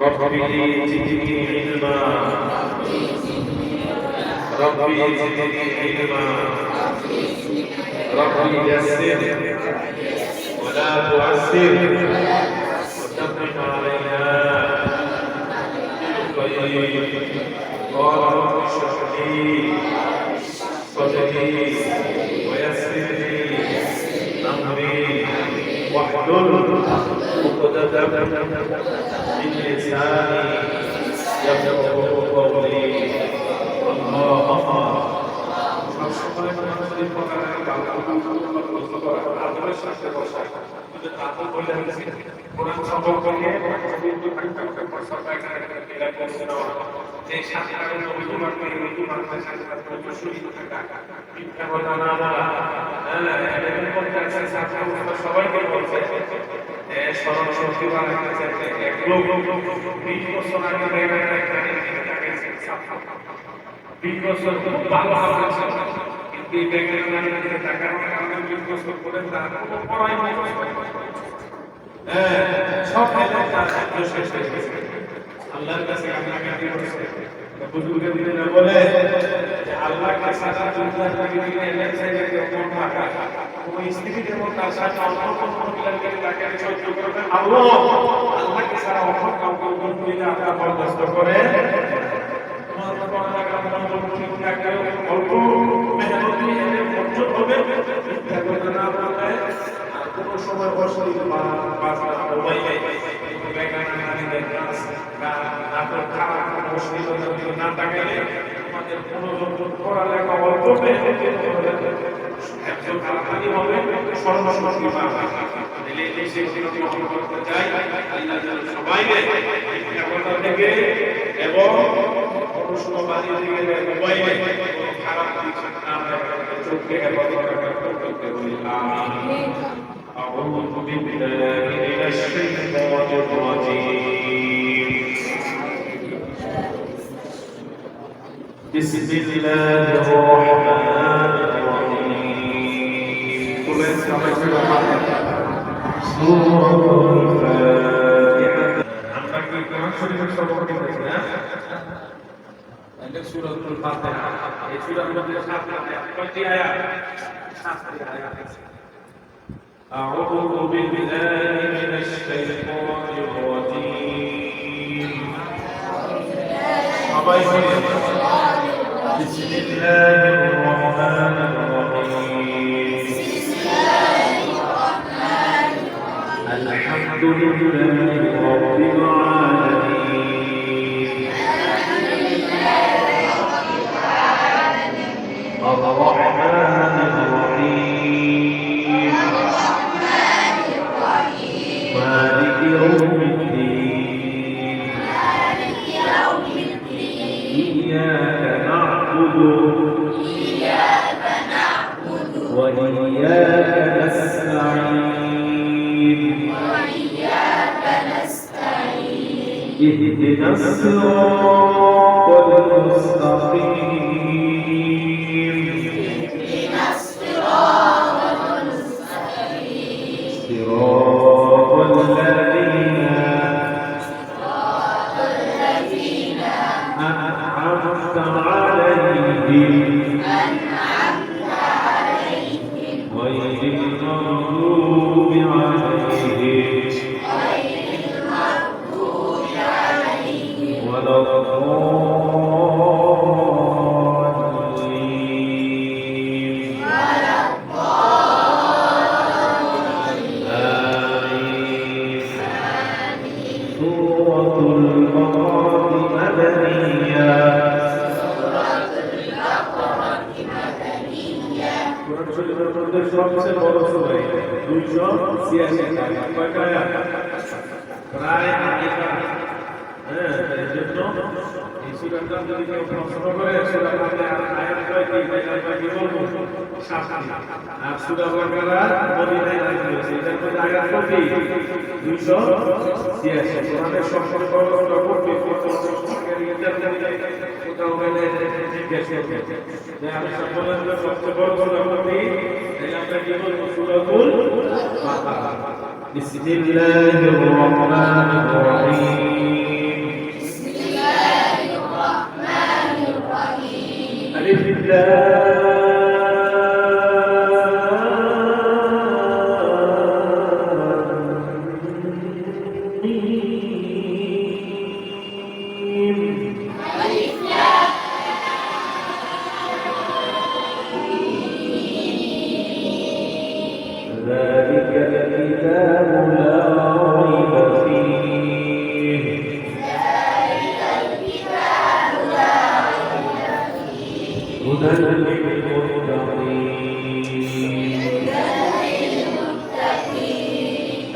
ربي زدني علما ربي زدني علما ربي يسر ولا تعسر وتمم علينا بالخير قال رب اشرح لي صدري ويسر لي امري واحلل عقدة من لساني يفقهوا قولي اللهم সবসময় মানুষের আদরের সাথে বসা কিন্তু তারপর বলে হচ্ছে কোরআন সম্পর্কে এই সাথে নবী মার্কের নবী মার্কের সাথে শুরু থাকা মিথ্যা কথা না বলা এর মধ্যে আছে ছাত্র সবাইকে বলছে স্মরণ শক্তি বাড়াতে এক লোক 20 বছর আগে বিশ বছর ভালো আছে কিন্তু এই ব্যাংকের ম্যানেজারের টাকার কারণে 20 বছর করে তার কোনো পড়াই নাই সব ফেলে তার শেষ হয়ে গেছে আল্লাহর কাছে কান্নাকাটি করছে বুজুর্গের দিনে বলে যে আল্লাহকে সাজা দুনিয়ার দিনে এলেন চাইলে কোন টাকা কোন স্ত্রী যেমন তার সাথে অন্য কোন মহিলাকে তাকে সহ্য করবে আল্লাহকে সারা অন্য কাউকে উপর দিলে আপনারা বরদাস্ত করে অল্প মেহনতি অর্জন হবে কোনো সময় বসে মোবাইলে না তাকাইলে আমাদের মনোযোগ পড়ালেখা অল্প একজন কারখানি হবে সর্বসম্মতি সবাইকে থেকে এবং أعوذ بالله من الشيطان الرجيم بسم الله الرحمن الرحيم سورة الفاتحة সূরাতুল ফাতিহা এই সূরার মধ্যে 7টি আয়াত 7টি আয়াত আছে أعوذ بالله من الشيطان الرجيم بسم الله الرحمن الرحيم الحمد لله رب العالمين الرحمن الرحيم مالك يوم الدين إياك نعبد وإياك نستعين اهدنا الصراط المستقيم صراط الذين أنعمت عليهم غير المغضوب عليهم ولا الضالين سورة البقرة مدنية সবচেয়ে বড় সূরা 286 কয়টা আয়াত প্রায় 8টা এজন্য এই সূরাটা যদি কেউ প্রশ্ন করে সূরা আয়াত কয়টি বলবো 7টি আর সূরা বাকারা মদিনায় নাযিল হয়েছে এটার মধ্যে আয়াত কয়টি 286 কোরআনের সবচেয়ে বড় সূরা কোনটি কোথাও গেলে জিজ্ঞেস করবে যে আমি সকলের সবচেয়ে বড় সূরা কোনটি এই আমরা কি বলবো সূরাতুল বাকারা বিসমিল্লাহির রহমানির রহিম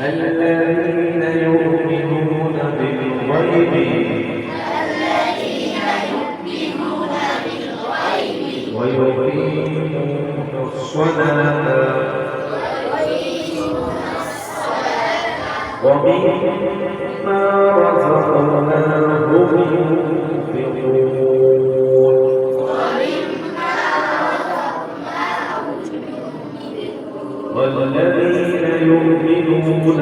الذين يؤمنون بالغيب ويقيمون الصلاة ومما رزقناهم ينفقون والذين يؤمنون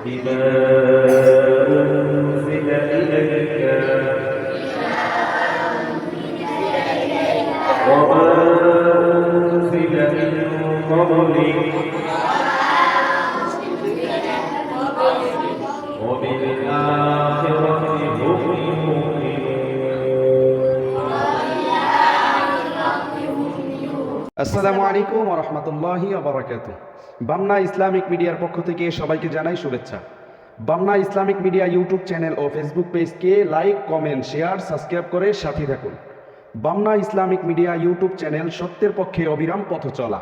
بما أنزل إليك وما أنزل من قبلك وبالآخرة هم يوقنون আসসালামু আলাইকুম ওয়া রাহমাতুল্লাহি ওয়া বারাকাতুহু। বামনা ইসলামিক মিডিয়ার পক্ষ থেকে সবাইকে জানাই শুভেচ্ছা। Bamna Islamic media YouTube channel ও ফেসবুক পেজকে লাইক, কমেন্ট, শেয়ার, সাবস্ক্রাইব করে সাথে থাকুন। Bamna Islamic media YouTube channel সত্যের পক্ষে অবিরাম পথ চলা।